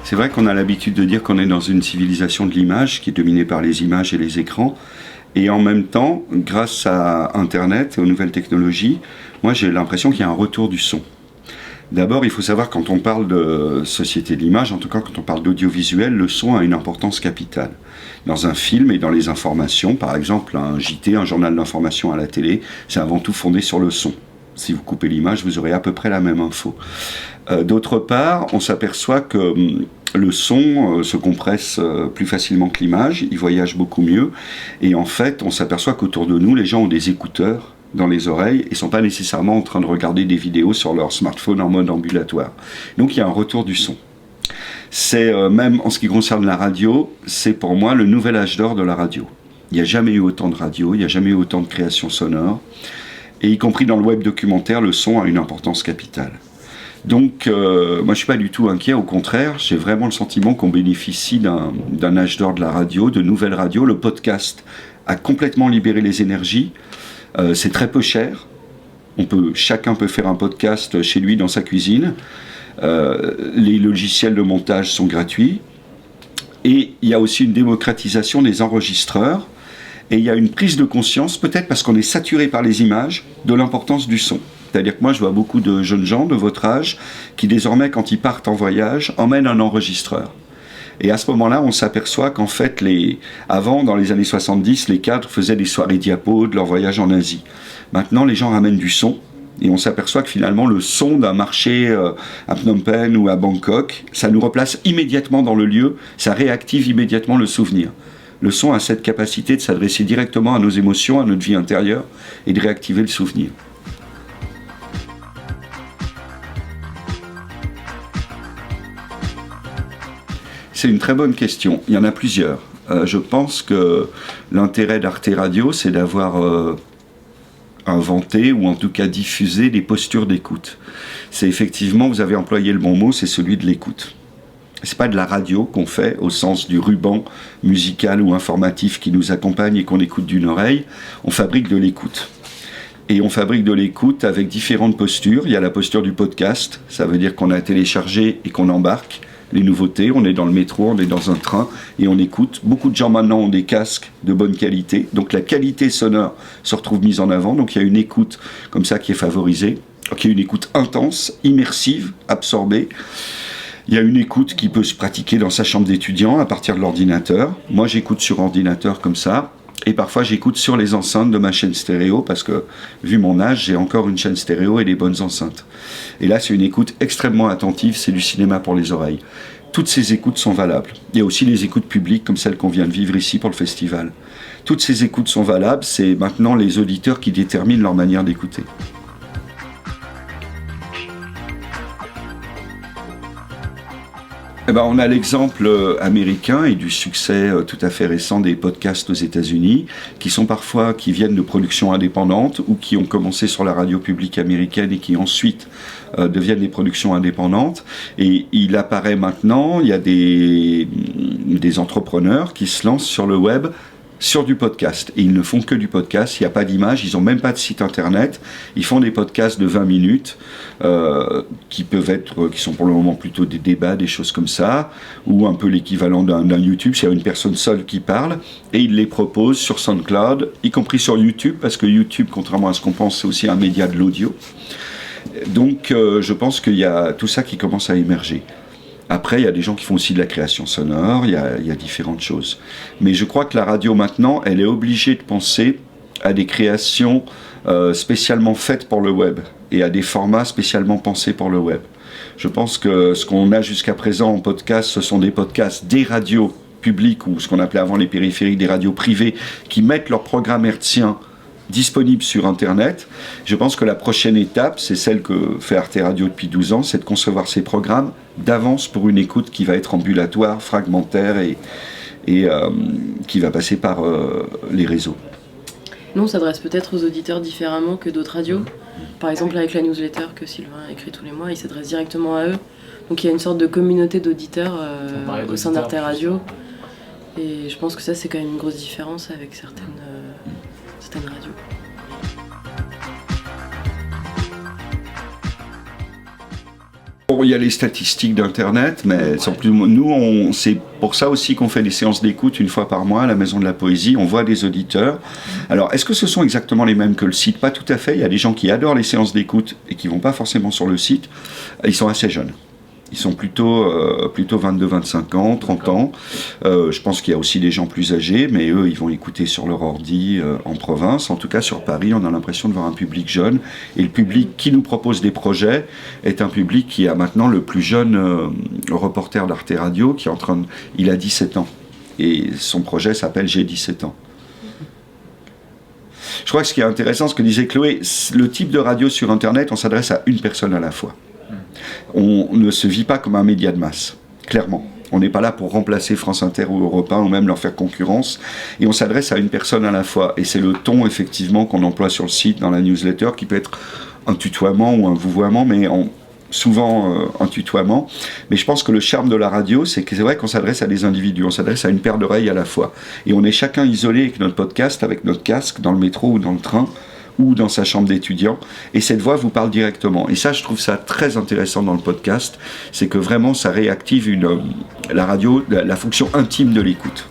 C'est vrai qu'on a l'habitude de dire qu'on est dans une civilisation de l'image qui est dominée par les images et les écrans. Et en même temps, grâce à Internet et aux nouvelles technologies, moi j'ai l'impression qu'il y a un retour du son. D'abord, il faut savoir, quand on parle de société de l'image, en tout cas quand on parle d'audiovisuel, le son a une importance capitale. Dans un film et dans les informations, par exemple un JT, un journal d'information à la télé, c'est avant tout fondé sur le son. Si vous coupez l'image, vous aurez à peu près la même info. D'autre part, on s'aperçoit que le son se compresse plus facilement que l'image, il voyage beaucoup mieux, et en fait, on s'aperçoit qu'autour de nous, les gens ont des écouteurs dans les oreilles et ne sont pas nécessairement en train de regarder des vidéos sur leur smartphone en mode ambulatoire. Donc il y a un retour du son. C'est même en ce qui concerne la radio, c'est pour moi le nouvel âge d'or de la radio. Il n'y a jamais eu autant de radio, il n'y a jamais eu autant de créations sonores, et y compris dans le web documentaire, le son a une importance capitale. Donc moi je ne suis pas du tout inquiet, au contraire, j'ai vraiment le sentiment qu'on bénéficie d'un âge d'or de la radio, de nouvelles radios. Le podcast a complètement libéré les énergies. C'est très peu cher. Chacun peut faire un podcast chez lui dans sa cuisine. Les logiciels de montage sont gratuits. Et il y a aussi une démocratisation des enregistreurs. Et il y a une prise de conscience, peut-être parce qu'on est saturé par les images, de l'importance du son. C'est-à-dire que moi, je vois beaucoup de jeunes gens de votre âge qui, désormais, quand ils partent en voyage, emmènent un enregistreur. Et à ce moment-là, on s'aperçoit qu'en fait, avant, dans les années 70, les cadres faisaient des soirées diapos de leur voyage en Asie. Maintenant, les gens ramènent du son, et on s'aperçoit que finalement, le son d'un marché à Phnom Penh ou à Bangkok, ça nous replace immédiatement dans le lieu, ça réactive immédiatement le souvenir. Le son a cette capacité de s'adresser directement à nos émotions, à notre vie intérieure, et de réactiver le souvenir. C'est une très bonne question. Il y en a plusieurs. Je pense que l'intérêt d'Arte Radio, c'est d'avoir inventé, ou en tout cas diffusé, des postures d'écoute. C'est effectivement, vous avez employé le bon mot, c'est celui de l'écoute. C'est pas de la radio qu'on fait au sens du ruban musical ou informatif qui nous accompagne et qu'on écoute d'une oreille. On fabrique de l'écoute. Et on fabrique de l'écoute avec différentes postures. Il y a la posture du podcast, ça veut dire qu'on a téléchargé et qu'on embarque les nouveautés, on est dans le métro, on est dans un train et on écoute. Beaucoup de gens maintenant ont des casques de bonne qualité, donc la qualité sonore se retrouve mise en avant, donc il y a une écoute comme ça qui est favorisée, qui est une écoute intense, immersive, absorbée. Il y a une écoute qui peut se pratiquer dans sa chambre d'étudiant à partir de l'ordinateur. Moi j'écoute sur ordinateur comme ça, et parfois j'écoute sur les enceintes de ma chaîne stéréo, parce que vu mon âge, j'ai encore une chaîne stéréo et des bonnes enceintes. Et là c'est une écoute extrêmement attentive, c'est du cinéma pour les oreilles. Toutes ces écoutes sont valables. Il y a aussi les écoutes publiques comme celles qu'on vient de vivre ici pour le festival. Toutes ces écoutes sont valables, c'est maintenant les auditeurs qui déterminent leur manière d'écouter. Eh ben, on a l'exemple américain et du succès tout à fait récent des podcasts aux États-Unis, qui viennent de productions indépendantes ou qui ont commencé sur la radio publique américaine et qui ensuite deviennent des productions indépendantes. Et il apparaît maintenant, il y a des entrepreneurs qui se lancent sur le web sur du podcast. Et ils ne font que du podcast, il n'y a pas d'image, ils n'ont même pas de site internet. Ils font des podcasts de 20 minutes qui sont pour le moment plutôt des débats, des choses comme ça, ou un peu l'équivalent d'un YouTube, s'il y a une personne seule qui parle, et ils les proposent sur SoundCloud, y compris sur YouTube, parce que YouTube, contrairement à ce qu'on pense, c'est aussi un média de l'audio. Donc je pense qu'il y a tout ça qui commence à émerger. Après, il y a des gens qui font aussi de la création sonore, il y a différentes choses. Mais je crois que la radio maintenant, elle est obligée de penser à des créations spécialement faites pour le web et à des formats spécialement pensés pour le web. Je pense que ce qu'on a jusqu'à présent en podcast, ce sont des podcasts des radios publiques ou ce qu'on appelait avant les périphériques, des radios privées qui mettent leurs programmes hertziens disponibles sur Internet. Je pense que la prochaine étape, c'est celle que fait Arte Radio depuis 12 ans, c'est de concevoir ces programmes d'avance pour une écoute qui va être ambulatoire, fragmentaire et qui va passer par les réseaux. Nous, on s'adresse peut-être aux auditeurs différemment que d'autres radios. Par exemple, avec la newsletter que Sylvain écrit tous les mois, il s'adresse directement à eux. Donc il y a une sorte de communauté d'auditeurs au sein d'Arte Radio. Et je pense que ça, c'est quand même une grosse différence avec certaines radios. Bon, il y a les statistiques d'Internet, mais nous, c'est pour ça aussi qu'on fait des séances d'écoute une fois par mois à la Maison de la Poésie. On voit des auditeurs. Alors, est-ce que ce sont exactement les mêmes que le site? Pas tout à fait. Il y a des gens qui adorent les séances d'écoute et qui ne vont pas forcément sur le site. Ils sont assez jeunes. Ils sont plutôt 22, 25 ans, 30 ans. Je pense qu'il y a aussi des gens plus âgés, mais eux, ils vont écouter sur leur ordi en province. En tout cas, sur Paris, on a l'impression de voir un public jeune. Et le public qui nous propose des projets est un public qui a maintenant le plus jeune reporter d'Arte Radio, qui est il a 17 ans. Et son projet s'appelle « J'ai 17 ans ». Je crois que ce qui est intéressant, ce que disait Chloé, le type de radio sur Internet, on s'adresse à une personne à la fois. On ne se vit pas comme un média de masse, clairement. On n'est pas là pour remplacer France Inter ou Europe 1 ou même leur faire concurrence. Et on s'adresse à une personne à la fois. Et c'est le ton, effectivement, qu'on emploie sur le site, dans la newsletter, qui peut être un tutoiement ou un vouvoiement, mais souvent un tutoiement. Mais je pense que le charme de la radio, c'est que c'est vrai qu'on s'adresse à des individus, on s'adresse à une paire d'oreilles à la fois. Et on est chacun isolé avec notre podcast, avec notre casque, dans le métro ou dans le train, ou dans sa chambre d'étudiant, et cette voix vous parle directement. Et ça, je trouve ça très intéressant dans le podcast, c'est que vraiment, ça réactive la radio, la fonction intime de l'écoute.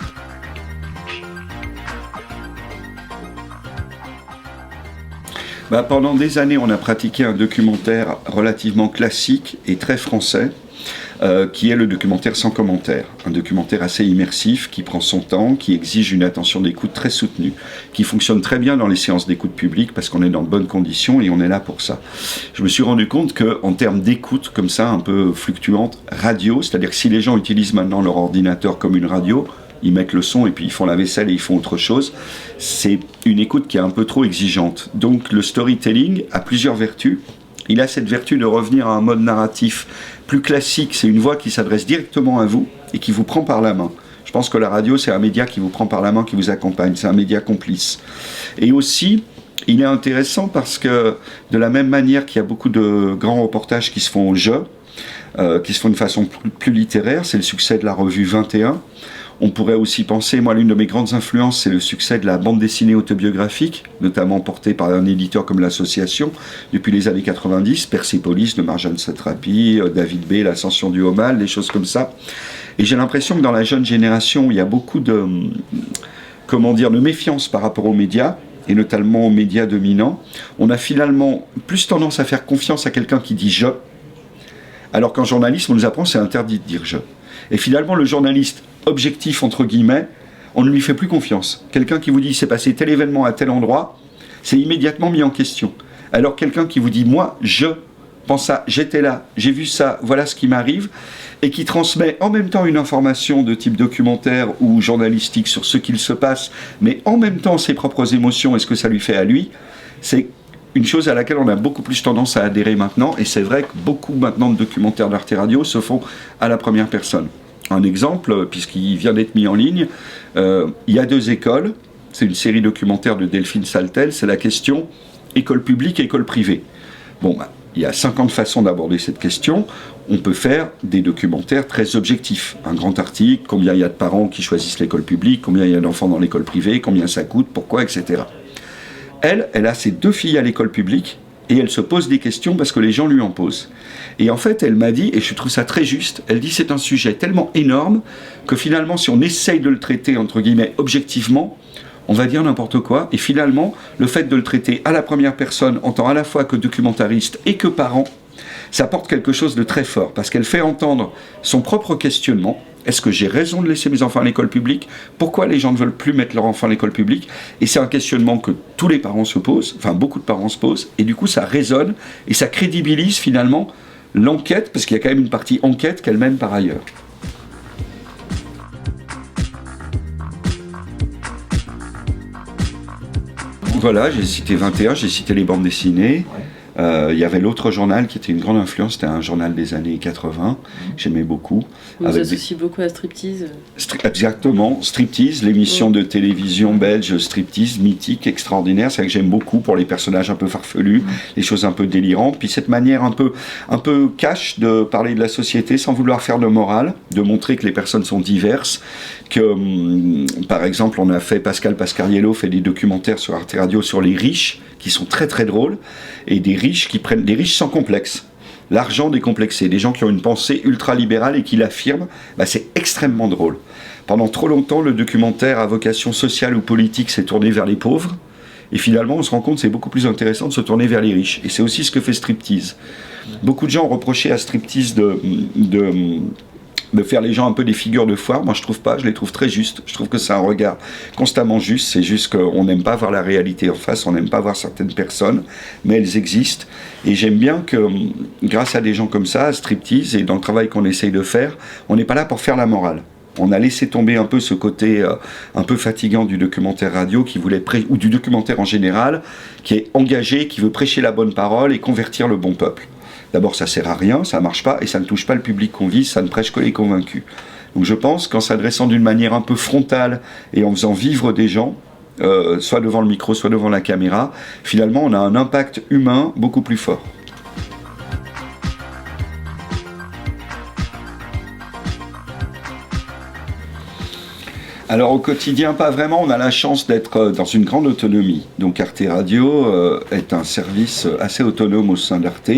Pendant des années, on a pratiqué un documentaire relativement classique et très français, qui est le documentaire sans commentaire. Un documentaire assez immersif, qui prend son temps, qui exige une attention d'écoute très soutenue, qui fonctionne très bien dans les séances d'écoute publique parce qu'on est dans de bonnes conditions et on est là pour ça. Je me suis rendu compte qu'en termes d'écoute, comme ça, un peu fluctuante, radio, c'est-à-dire que si les gens utilisent maintenant leur ordinateur comme une radio, ils mettent le son et puis ils font la vaisselle et ils font autre chose, c'est une écoute qui est un peu trop exigeante. Donc le storytelling a plusieurs vertus. Il a cette vertu de revenir à un mode narratif plus classique, c'est une voix qui s'adresse directement à vous et qui vous prend par la main. Je pense que la radio, c'est un média qui vous prend par la main, qui vous accompagne, c'est un média complice. Et aussi, il est intéressant parce que de la même manière qu'il y a beaucoup de grands reportages qui se font au jeu, qui se font de façon plus littéraire, c'est le succès de la revue 21. On pourrait aussi penser, moi l'une de mes grandes influences, c'est le succès de la bande dessinée autobiographique, notamment portée par un éditeur comme l'Association, depuis les années 90, Persépolis de Marjane Satrapi, David B, L'Ascension du Haut-Mal, des choses comme ça. Et j'ai l'impression que dans la jeune génération, il y a beaucoup de méfiance par rapport aux médias, et notamment aux médias dominants. On a finalement plus tendance à faire confiance à quelqu'un qui dit « je », alors qu'en journalisme, on nous apprend que c'est interdit de dire « je ». Et finalement, le journaliste objectif, entre guillemets, on ne lui fait plus confiance. Quelqu'un qui vous dit « c'est passé tel événement à tel endroit », c'est immédiatement mis en question. Alors quelqu'un qui vous dit « moi, je pense ça, j'étais là, j'ai vu ça, voilà ce qui m'arrive », et qui transmet en même temps une information de type documentaire ou journalistique sur ce qu'il se passe, mais en même temps ses propres émotions et ce que ça lui fait à lui, c'est une chose à laquelle on a beaucoup plus tendance à adhérer maintenant, et c'est vrai que beaucoup maintenant de documentaires d'Arte Radio se font à la première personne. Un exemple, puisqu'il vient d'être mis en ligne, il y a 2 écoles, c'est une série documentaire de Delphine Saltel, c'est la question école publique, école privée. Il y a 50 façons d'aborder cette question. On peut faire des documentaires très objectifs. Un grand article, combien il y a de parents qui choisissent l'école publique, combien il y a d'enfants dans l'école privée, combien ça coûte, pourquoi, etc. Elle a ses 2 filles à l'école publique et elle se pose des questions parce que les gens lui en posent. Et en fait, elle m'a dit, et je trouve ça très juste, elle dit c'est un sujet tellement énorme que finalement, si on essaye de le traiter, entre guillemets, objectivement, on va dire n'importe quoi. Et finalement, le fait de le traiter à la première personne, en tant à la fois que documentariste et que parent, ça apporte quelque chose de très fort, parce qu'elle fait entendre son propre questionnement. Est-ce que j'ai raison de laisser mes enfants à l'école publique ? Pourquoi les gens ne veulent plus mettre leurs enfants à l'école publique ? Et c'est un questionnement que tous les parents se posent, enfin beaucoup de parents se posent, et du coup ça résonne, et ça crédibilise finalement l'enquête, parce qu'il y a quand même une partie enquête qu'elle mène par ailleurs. Voilà, j'ai cité 21, j'ai cité les bandes dessinées. Il y avait l'autre journal qui était une grande influence, c'était un journal des années 80, que j'aimais beaucoup. On vous associe beaucoup à Striptease. Exactement, Striptease, l'émission de télévision belge Striptease, mythique, extraordinaire, c'est vrai que j'aime beaucoup pour les personnages un peu farfelus, les choses un peu délirantes, puis cette manière un peu cash de parler de la société sans vouloir faire de morale, de montrer que les personnes sont diverses, que par exemple on a fait, Pascal Pascariello fait des documentaires sur Arte Radio sur les riches, qui sont très très drôles, et des riches sans complexe. l'argent décomplexé, des gens qui ont une pensée ultra-libérale et qui l'affirment, c'est extrêmement drôle. Pendant trop longtemps, le documentaire à vocation sociale ou politique s'est tourné vers les pauvres, et finalement, on se rend compte que c'est beaucoup plus intéressant de se tourner vers les riches. Et c'est aussi ce que fait Striptease. Beaucoup de gens ont reproché à Striptease de faire les gens un peu des figures de foire. Moi, je trouve pas, je les trouve très justes. Je trouve que c'est un regard constamment juste. C'est juste qu'on n'aime pas voir la réalité en face, on n'aime pas voir certaines personnes, mais elles existent. Et j'aime bien que, grâce à des gens comme ça, à Striptease, et dans le travail qu'on essaye de faire, on n'est pas là pour faire la morale. On a laissé tomber un peu ce côté un peu fatigant du documentaire radio ou du documentaire en général, qui est engagé, qui veut prêcher la bonne parole et convertir le bon peuple. D'abord, ça sert à rien, ça marche pas, et ça ne touche pas le public qu'on vise, ça ne prêche que les convaincus. Donc je pense qu'en s'adressant d'une manière un peu frontale et en faisant vivre des gens, soit devant le micro, soit devant la caméra, finalement on a un impact humain beaucoup plus fort. Alors au quotidien, pas vraiment, on a la chance d'être dans une grande autonomie. Donc Arte Radio est un service assez autonome au sein d'Arte,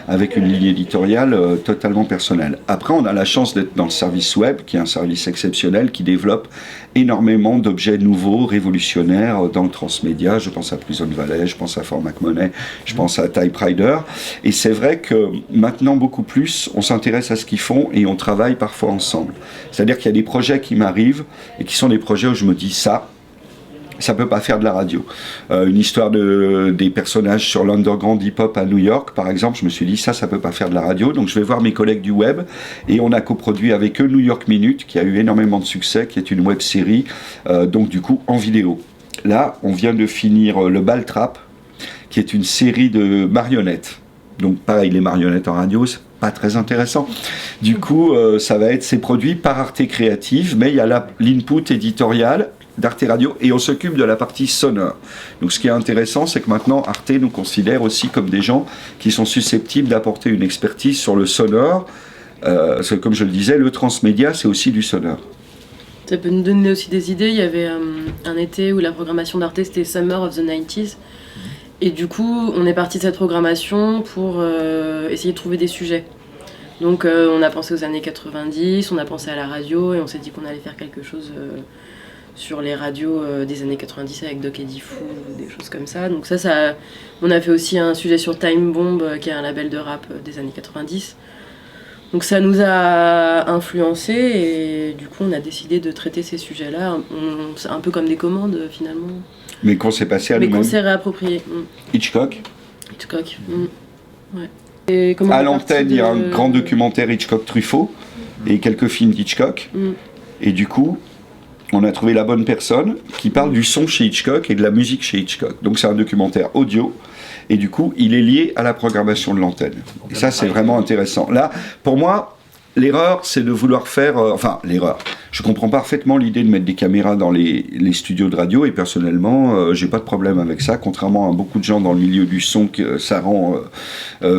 avec une ligne éditoriale totalement personnelle. Après, on a la chance d'être dans le service web, qui est un service exceptionnel, qui développe énormément d'objets nouveaux, révolutionnaires dans le transmédia. Je pense à Prison Valley, je pense à Fort McMoney, je pense à Typewriter. Et c'est vrai que maintenant, beaucoup plus, on s'intéresse à ce qu'ils font et on travaille parfois ensemble. C'est-à-dire qu'il y a des projets qui m'arrivent et qui sont des projets où je me dis ça peut pas faire de la radio. Une histoire des personnages sur l'underground hip-hop à New York, par exemple, je me suis dit ça peut pas faire de la radio, donc je vais voir mes collègues du web, et on a coproduit avec eux New York Minute, qui a eu énormément de succès, qui est une web série, donc du coup en vidéo. Là, on vient de finir le Ball Trap, qui est une série de marionnettes. Donc pareil, les marionnettes en radio, c'est pas très intéressant. Du coup, c'est produit par Arte Créative, mais il y a l'input éditorial d'Arte Radio et on s'occupe de la partie sonore. Donc ce qui est intéressant, c'est que maintenant Arte nous considère aussi comme des gens qui sont susceptibles d'apporter une expertise sur le sonore. Parce que comme je le disais, le transmédia, c'est aussi du sonore. Ça peut nous donner aussi des idées. Il y avait un été où la programmation d'Arte, c'était Summer of the 90s. Et du coup, on est parti de cette programmation pour essayer de trouver des sujets. Donc on a pensé aux années 90, on a pensé à la radio et on s'est dit qu'on allait faire quelque chose sur les radios des années 90 avec Doc Eddie Fou, des choses comme ça. Donc ça, on a fait aussi un sujet sur Time Bomb, qui est un label de rap des années 90. Donc ça nous a influencés et du coup on a décidé de traiter ces sujets-là, c'est un peu comme des commandes finalement. Mais qu'on s'est passé à nous-mêmes. Mais qu'on s'est réapproprié. Hitchcock. Ouais. Et à l'antenne, il y a un grand documentaire Hitchcock-Truffaut et quelques films d'Hitchcock. Et du coup, on a trouvé la bonne personne qui parle du son chez Hitchcock et de la musique chez Hitchcock. Donc c'est un documentaire audio. Et du coup, il est lié à la programmation de l'antenne. Et ça, c'est vraiment intéressant. Là, pour moi, l'erreur, c'est de vouloir faire... l'erreur. Je comprends parfaitement l'idée de mettre des caméras dans les studios de radio, et personnellement, j'ai pas de problème avec ça, contrairement à beaucoup de gens dans le milieu du son, que ça rend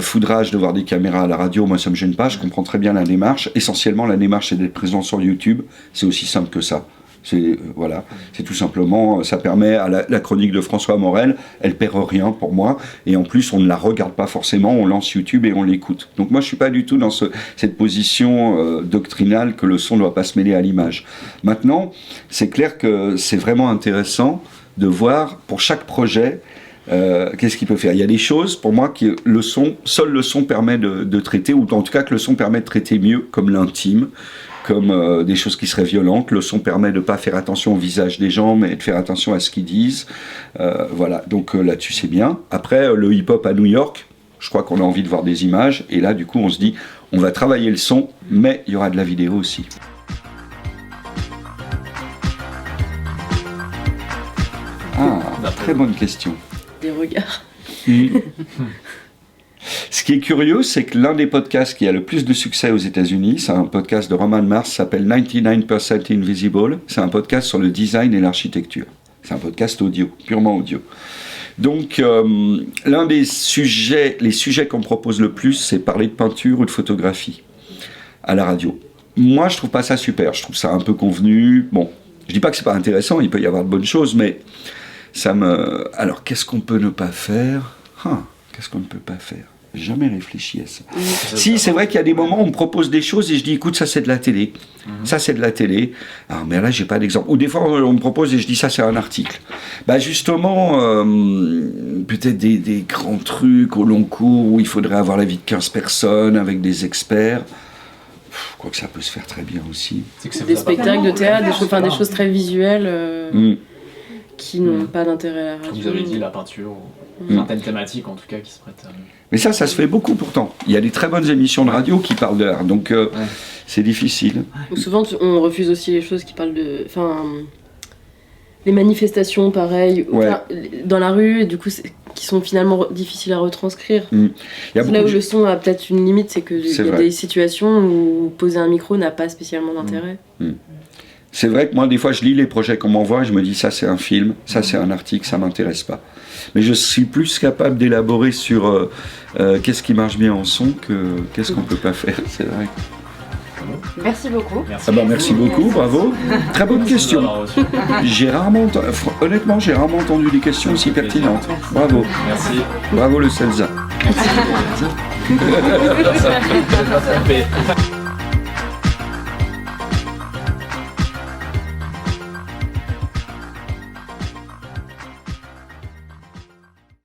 foudrage de voir des caméras à la radio. Moi, ça me gêne pas, je comprends très bien la démarche. Essentiellement, la démarche, c'est d'être présent sur YouTube. C'est aussi simple que ça. C'est tout simplement, ça permet à la chronique de François Morel, elle perd rien pour moi, et en plus on ne la regarde pas forcément, on lance YouTube et on l'écoute. Donc moi je suis pas du tout dans cette position doctrinale que le son ne doit pas se mêler à l'image. Maintenant, c'est clair que c'est vraiment intéressant de voir pour chaque projet qu'est-ce qu'il peut faire. Il y a des choses pour moi que seul le son permet de traiter, ou en tout cas que le son permet de traiter mieux, comme l'intime, comme des choses qui seraient violentes. Le son permet de ne pas faire attention au visage des gens, mais de faire attention à ce qu'ils disent. Voilà, donc là-dessus c'est bien. Après, le hip-hop à New York, je crois qu'on a envie de voir des images, et là du coup on se dit, on va travailler le son, mais il y aura de la vidéo aussi. Très bonne question. Des regards. Ce qui est curieux, c'est que l'un des podcasts qui a le plus de succès aux États-Unis, c'est un podcast de Roman Mars, s'appelle 99% Invisible. C'est un podcast sur le design et l'architecture. C'est un podcast audio, purement audio. Donc, l'un des sujets, les sujets qu'on me propose le plus, c'est parler de peinture ou de photographie à la radio. Moi, je trouve pas ça super. Je trouve ça un peu convenu. Bon, je dis pas que c'est pas intéressant, il peut y avoir de bonnes choses, mais ça me... Alors, qu'est-ce qu'on peut ne pas faire ? Qu'est-ce qu'on ne peut pas faire ? Jamais réfléchi à ça. Si, c'est vrai qu'il y a des moments où on me propose des choses et je dis, écoute, ça c'est de la télé. Ça c'est de la télé. Alors, mais là, j'ai pas d'exemple. Ou des fois, on me propose et je dis, ça c'est un article. Bah, justement, peut-être des grands trucs au long cours où il faudrait avoir l'avis de 15 personnes avec des experts. Quoique ça peut se faire très bien aussi. Des spectacles de théâtre, des choses très visuelles qui n'ont pas d'intérêt à la radio. Comme vous avez dit, la peinture, ou certaines thématiques en tout cas qui se prêtent. Mais ça se fait beaucoup pourtant. Il y a des très bonnes émissions de radio qui parlent d'art, donc c'est difficile. Souvent, on refuse aussi les choses qui parlent de... les manifestations, pareil, dans la rue, et du coup, qui sont finalement difficiles à retranscrire. Là où le son a peut-être une limite, c'est qu'il y a des situations où poser un micro n'a pas spécialement d'intérêt. C'est vrai que moi, des fois, je lis les projets qu'on m'envoie et je me dis, ça c'est un film, ça c'est un article, ça m'intéresse pas. Mais je suis plus capable d'élaborer sur qu'est-ce qui marche bien en son que qu'est-ce qu'on peut pas faire, c'est vrai. Merci beaucoup. Merci beaucoup, bravo. Très bonne question. Honnêtement, j'ai rarement entendu des questions aussi pertinentes. Bravo. Merci. Bravo le Celsa. Merci.